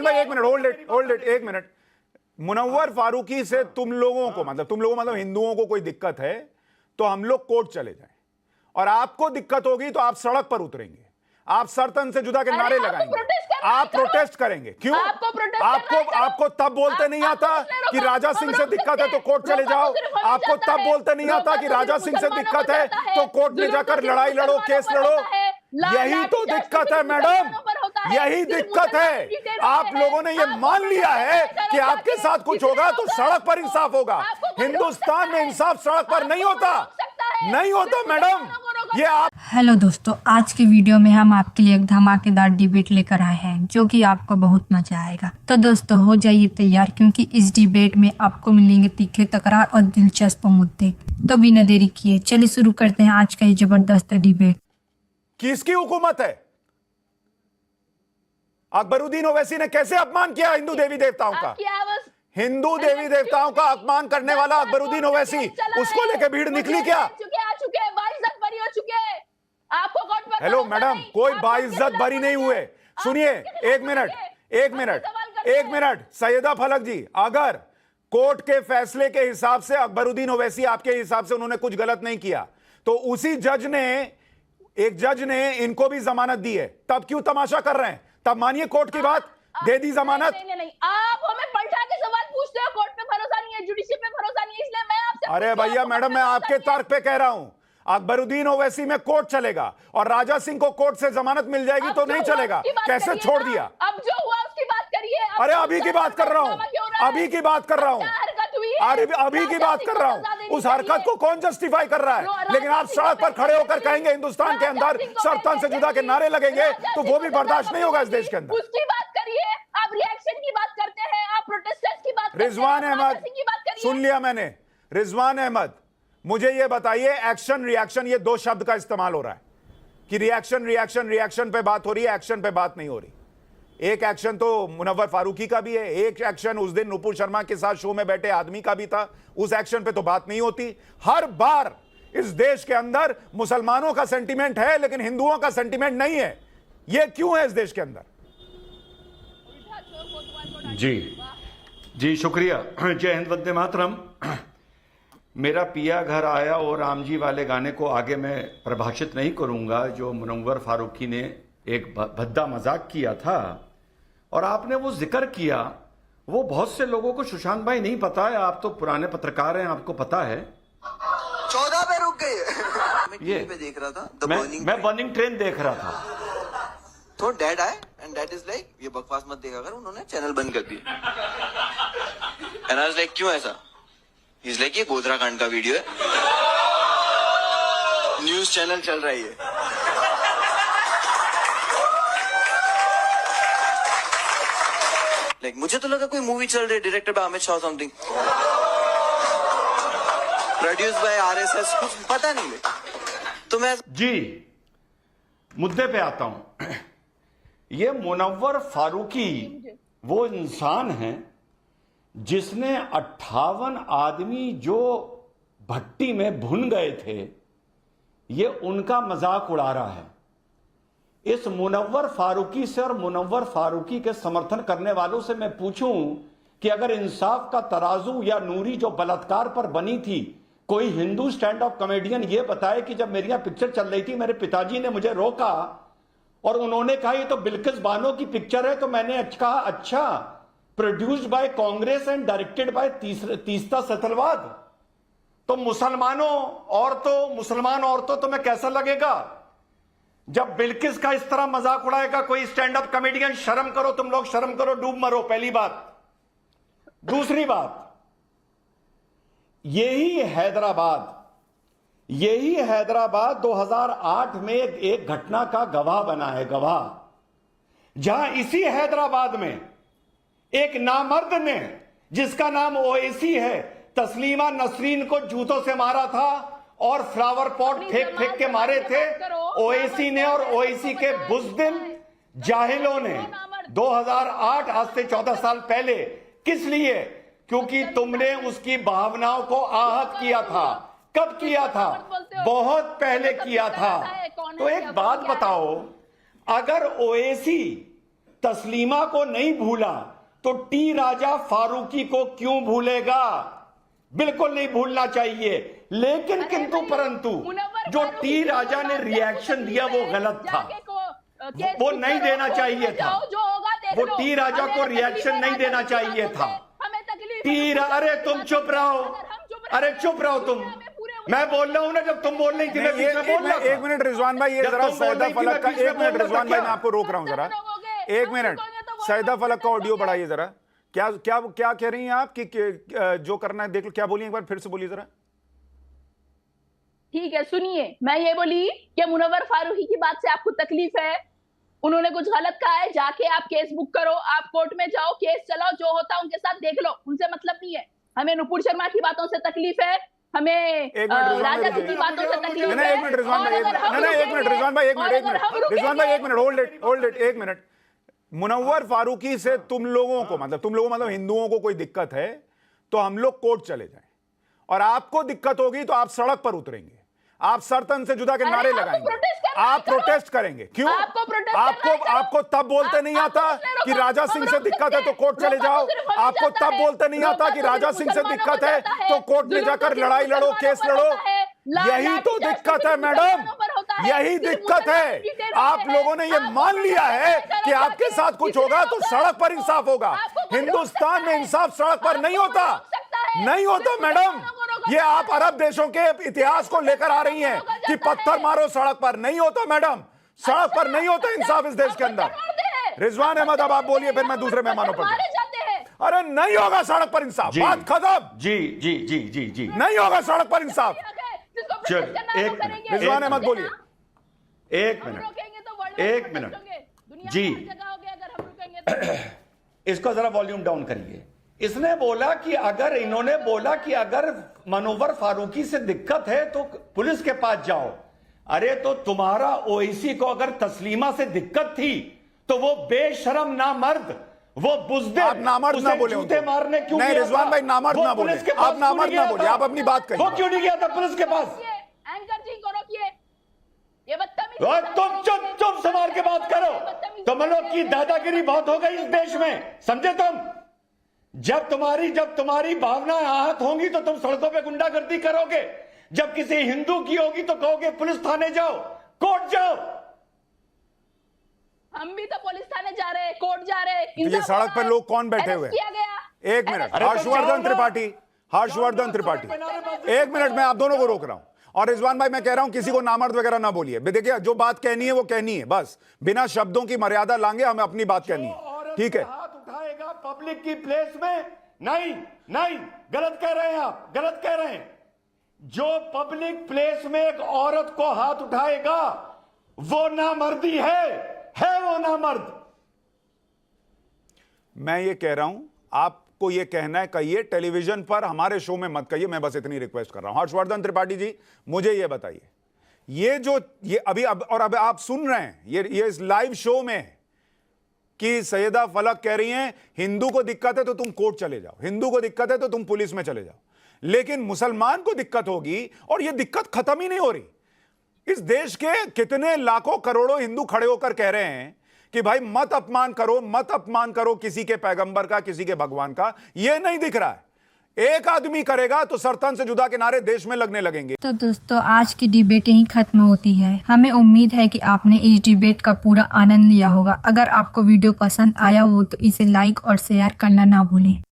भाई एक minute, hold it एक मिनट। मुनव्वर फारूकी से तुम लोगों को मतलब हिंदुओं को कोई दिक्कत है तो हम लोग कोर्ट चले जाएं, और आपको दिक्कत होगी तो आप सड़क पर उतरेंगे, आप सर तन से जुदा के नारे लगाएंगे, आप प्रोटेस्ट करेंगे। क्यों? आपको तब बोलते नहीं आता कि राजा सिंह से दिक्कत है तो कोर्ट चले जाओ? आपको तब बोलते नहीं आता कि राजा सिंह से दिक्कत है तो कोर्ट में जाकर लड़ाई लड़ो, केस लड़ो? यही तो दिक्कत है मैडम, यही दिक्कत है। आप लोगों ने ये मान लिया है कि आपके साथ कुछ होगा तो सड़क पर इंसाफ होगा। हिंदुस्तान में इंसाफ सड़क पर नहीं होता, नहीं होता मैडम। ये आप हेलो दोस्तों, आज के वीडियो में हम आपके लिए एक धमाकेदार डिबेट लेकर आए हैं जो कि आपको बहुत मजा आएगा। तो दोस्तों हो जाइए तैयार, क्योंकि इस डिबेट में आपको मिलेंगे तीखे तकरार और दिलचस्प मुद्दे। तो बिना देरी किए चलिए शुरू करते हैं आज का ये जबरदस्त डिबेट। किसकी हुकूमत है? अकबरुद्दीन ओवैसी ने कैसे अपमान किया हिंदू देवी देवताओं का? हिंदू देवी देवताओं का अपमान करने वाला अकबरुद्दीन ओवैसी, उसको लेकर भीड़ निकली क्या? हेलो मैडम, कोई बाइज्जत बरी नहीं हुए। सुनिए, एक मिनट सैयदा फलक जी, अगर कोर्ट के फैसले के हिसाब से अकबरुद्दीन ओवैसी आपके हिसाब से उन्होंने कुछ गलत नहीं किया तो उसी एक जज ने इनको भी जमानत दी है, तब क्यों तमाशा कर रहे हैं? तब मानिए कोर्ट की बात, दे दी जमानत। नहीं, आप हमें पलटा के सवाल पूछते हो, कोर्ट पे भरोसा नहीं है, जुडिशरी पे भरोसा नहीं है, इसलिए मैं आपसे अरे भैया मैडम, मैं आपके तर्क पे कह रहा हूं, अकबरुद्दीन ओवैसी में कोर्ट चलेगा और राजा सिंह को कोर्ट से जमानत मिल जाएगी तो नहीं चलेगा। कैसे छोड़ दिया? अब जो हुआ उसकी बात करिए। अरे अभी की बात कर रहा हूं, अभी की बात कर रहा हूं, अभी की बात कर रहा हूं। उस हरकत को कौन जस्टिफाई कर रहा है? लेकिन आप सड़क पर खड़े होकर कहेंगे हिंदुस्तान के अंदर सर तन से जुदा के नारे लगेंगे तो वो भी बर्दाश्त नहीं होगा इस देश के अंदर। उसकी बात करिए, आप रिएक्शन की बात करते हैं, आप प्रोटेस्टर्स की बात करते हैं। रिजवान अहमद, सुन लिया मैंने। रिजवान अहमद, मुझे ये बताइए, एक्शन रिएक्शन ये दो शब्द का इस्तेमाल हो रहा है कि रिएक्शन पे बात हो रही है, एक्शन पे बात नहीं हो रही। एक एक्शन तो मुनव्वर फारूकी का भी है, एक एक्शन उस दिन नुपुर शर्मा के साथ शो में बैठे आदमी का भी था, उस एक्शन पे तो बात नहीं होती। हर बार इस देश के अंदर मुसलमानों का सेंटीमेंट है लेकिन हिंदुओं का सेंटीमेंट नहीं है। यह क्यों है इस देश के अंदर? जी शुक्रिया। जय हिंद, वंदे मातरम। मेरा पिया घर आया और राम जी वाले गाने को आगे मैं प्रभाषित नहीं करूंगा, जो मुनव्वर फारूकी ने एक भद्दा मजाक किया था और आपने वो जिक्र किया। वो बहुत से लोगों को सुशांत भाई नहीं पता है, आप तो पुराने पत्रकार हैं, आपको पता है। 14 पे रुक गए। मैं टीवी पे देख रहा था, मैं बर्निंग ट्रेन देख रहा था तो डैड आए एंड डैड इज लाइक, ये बकवास मत देखा कर, उन्होंने चैनल बंद कर दिया। एंड आई वाज लाइक, क्यों ऐसा? ही इज लाइक, ये गोधरा कांड का वीडियो है, न्यूज चैनल चल रही है। लाइक मुझे तो लगा कोई मूवी चल रही है, directed by Amit Shah something, produce by RSS, कुछ पता नहीं है। तो मैं जी मुद्दे पे आता हूं। ये मुनव्वर फारूकी वो इंसान है जिसने 58 आदमी जो भट्टी में भुन गए थे, ये उनका मजाक उड़ा रहा है। इस मुनव्वर फारूकी से और मुनव्वर फारूकी के समर्थन करने वालों से मैं पूछूं कि अगर इंसाफ का तराजू या नूरी जो बलात्कार पर बनी थी, कोई हिंदू स्टैंड अप कॉमेडियन ये बताए कि जब मेरी यहां पिक्चर चल रही थी, मेरे पिताजी ने मुझे रोका और उन्होंने कहा ये तो बिल्किस बानो की पिक्चर है, तो मैंने कहा अच्छा, produced by Congress and directed by Teesta Setalvad, तो मुसलमान औरतों तुम्हें कैसा लगेगा जब बिल्किस का इस तरह मजाक उड़ाएगा कोई स्टैंड अप कॉमेडियन? शर्म करो तुम लोग, शर्म करो, डूब मरो, पहली बात। दूसरी बात, यही हैदराबाद 2008 में एक घटना का गवाह बना है, गवाह, जहां इसी हैदराबाद में एक नामर्द ने, जिसका नाम ओवैसी है, तस्लीमा नसरीन को जूतों से मारा था और फ्लावर पॉट फेंक के मारे थे ओवैसी ने और ओवैसी के बुज़दिल जाहिलों ने 2008, आज से 14 साल पहले। किस लिए? क्योंकि तुमने उसकी भावनाओं को आहत किया था। कब किया था? बहुत पहले किया था। तो एक बात बताओ, अगर ओवैसी तस्लीमा को नहीं भूला तो टी राजा फारूकी को क्यों भूलेगा? बिल्कुल नहीं भूलना चाहिए। लेकिन किंतु परंतु जो टी राजा ने रिएक्शन दिया वो गलत था, वो नहीं देना चाहिए था। वो टी राजा को रिएक्शन नहीं देना चाहिए था। अरे तुम चुप रहो, अरे चुप रहो तुम। मैं बोल रहा हूं ना, जब तुम बोल रही थी मैं बीच में बोल रहा था। एक मिनट रिजवान भाई, ये जब जरा तुम बोल सैदा रही थी, फलक का, मैं बीच में एक मिनट बोल रहा रिजवान था भाई, क्या? मैं आपको रोक रहा हूं जरा, एक मिनट। सैदा फलक का ऑडियो बढ़ाइए जरा। क्या क्या क्या कह रही हैं आप कि जो करना है देख लो। क्या बोलिए, एक बार फिर से बोलिए जरा। ठीक है, सुनिए। मैं ये बोली कि मुनव्वर फारूकी की बात से आपको तकलीफ है, उन्होंने कुछ गलत कहा है, जाके आप केस बुक करो, आप कोर्ट में जाओ, केस चलाओ, जो होता है उनके साथ देख लो, उनसे मतलब नहीं है। हमें नुपुर शर्मा की बातों से तकलीफ है, हमें राजा की बातों से तकलीफ है। एक मिनट रिजवान भाई, एक मिनट रिजवान भाई, एक मिनट रिजवान भाई, एक मिनट होल्ड इट, एक मिनट। मुनव्वर फारूकी से तुम लोगों को मतलब हिंदुओं को कोई दिक्कत है तो हम लोग कोर्ट चले जाएं, और आपको दिक्कत होगी तो आप सड़क पर उतरेंगे, आप सरतन से जुदा के नारे लगाएंगे, आप प्रोटेस्ट करेंगे। क्यों? आपको तब बोलते नहीं आता कि राजा सिंह से दिक्कत है तो कोर्ट चले जाओ? आपको तब बोलते नहीं आता कि राजा सिंह से दिक्कत है तो कोर्ट में जाकर लड़ाई लड़ो, केस लड़ो? यही तो दिक्कत है मैडम, यही दिक्कत है। आप लोगों ने ये मान लिया है कि आपके साथ कुछ होगा तो सड़क पर इंसाफ होगा। हिंदुस्तान में इंसाफ सड़क पर नहीं होता, नहीं होता मैडम। ये आप अरब देशों के इतिहास को लेकर आ रही हैं कि पत्थर मारो सड़क पर। नहीं होता मैडम, सड़क पर नहीं होता इंसाफ इस देश के अंदर। रिजवान अहमद, अब आप बोलिए, फिर मैं दूसरे मेहमानों पर। अरे नहीं होगा सड़क पर इंसाफ, बात खत्म। जी जी जी जी जी, नहीं होगा सड़क पर इंसाफ। चल एक मिनट, रिजवान अहमद बोलिए। एक मिनट जी, इसको जरा वॉल्यूम डाउन करिए। इसने बोला कि अगर इन्होंने बोला कि अगर मुनव्वर फारूकी से दिक्कत है तो पुलिस के पास जाओ। अरे तो तुम्हारा ओवैसी को अगर तस्लीमा से दिक्कत थी तो वो बेशरम नामर्द, वो बुज़दिल, आप नामर्द ना बोले, जूते मारने क्यों नहीं गया रिजवान था? भाई, नामर्द वो ना बोले, पुलिस के पास आप नामर्द क्यों ना नहीं बोले, गया आप था? अपनी बात कहिए। वो क्यों नहीं गया था पुलिस के पास? एंकर जी को रोकिए, ये बदतमीजी। तुम चुप संभाल के बात करो। तुम लोग की दादागिरी बहुत हो गई इस देश में, समझे तुम? जब तुम्हारी भावनाएं आहत होंगी तो तुम सड़कों पे गुंडागर्दी करोगे। जब किसी हिंदू की होगी तो कहोगे पुलिस थाने जाओ, कोर्ट जाओ। हम भी तो पुलिस थाने जा रहे हैं, कोर्ट जा रहे हैं। तो ये सड़क पर लोग कौन बैठे हुए? एक मिनट, हर्षवर्धन त्रिपाठी, एक मिनट, मैं आप दोनों को रोक रहा हूं। और रिजवान भाई, मैं कह रहा हूं किसी को नामर्द वगैरह ना बोलिए। देखिए, जो बात कहनी है वो कहनी है, बस बिना शब्दों की मर्यादा लांगे, हमें अपनी बात कहनी है, ठीक है? हाथ उठाएगा पब्लिक की प्लेस में, नहीं नहीं, गलत कह रहे हैं आप, गलत कह रहे हैं। जो पब्लिक प्लेस में एक औरत को हाथ उठाएगा वो नामर्दी है वो नामर्द। मैं ये कह रहा हूं, आपको ये कहना है कहिए, टेलीविजन पर हमारे शो में मत कहिए, मैं बस इतनी रिक्वेस्ट कर रहा हूं। हर्षवर्धन त्रिपाठी जी, मुझे ये बताइए, ये अभी आप सुन रहे हैं ये इस लाइव शो में कि सैयदा फलक कह रही हैं हिंदू को दिक्कत है तो तुम कोर्ट चले जाओ, हिंदू को दिक्कत है तो तुम पुलिस में चले जाओ, लेकिन मुसलमान को दिक्कत होगी और ये दिक्कत खत्म ही नहीं हो रही। इस देश के कितने लाखों करोड़ों हिंदू खड़े होकर कह रहे हैं कि भाई मत अपमान करो किसी के पैगंबर का, किसी के भगवान का। ये नहीं दिख रहा है। एक आदमी करेगा तो सरतन से जुदा के नारे देश में लगने लगेंगे। तो दोस्तों, आज की डिबेट यहीं खत्म होती है। हमें उम्मीद है कि आपने इस डिबेट का पूरा आनंद लिया होगा। अगर आपको वीडियो पसंद आया हो तो इसे लाइक और शेयर करना ना भूलें।